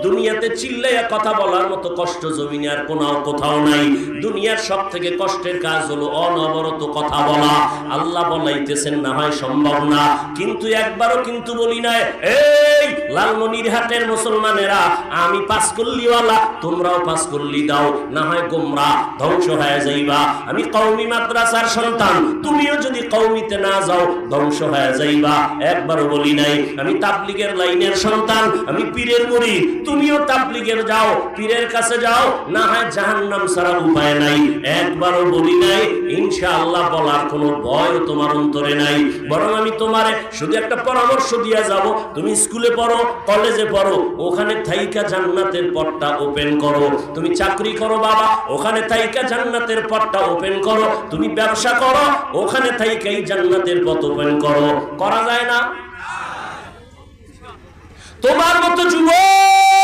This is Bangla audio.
দুনিয়াতে চিল্লাইয়া কথা বলার মতো কষ্ট জমিনে আর কোথাও নাই। দুনিয়ার সব থেকে কষ্টের কাজ হলো অনবরত কথা বলা। আল্লাহ বলাইতেছেন না হয় সম্ভব না, কিন্তু একবারও কিন্তু বলি নাই এই লালমনিরহাটের মুসলমানেরা আমি পাঁচ কল্লিওয়ালা, তোমরাও পাঁচ কল্লি দাও, না হয় গোমরা ধ্বংস হয়ে যাইবা। আমি কওমি মাদ্রাসার সন্তান, তুমিও যদি কওমিতে না যাও ধ্বংস হয়ে যাইবা। একবারও বলি নাই আমি তাবলীগের লাইনের সন্তান, আমি পীরের মুরিদ, তুমিও তাবলীগের যাও, পীরের কাছে যাও, না হয় জাহান্নাম ছাড়া উপায় নাই। একবারও বলি নাই। ইনশাআল্লাহ বলার কোনো ভয় তোমার অন্তরে নাই। বরং আমি তোমারে শুধু একটা পরামর্শ দিয়া যাব, তুমি স্কুলে পড়ো, কলেজে পড়ো, ওখানে থাইকা জান্নাতের পথটা ওপেন করো। তুমি চাকরি করো বাবা, ওখানে থাইকা জান্নাতের পথটা ওপেন করো। তুমি ব্যবসা করো, ওখানে থাইকাই জান্নাতের পথ ওপেন করো। করা যায় না? তোমার মতো যুবক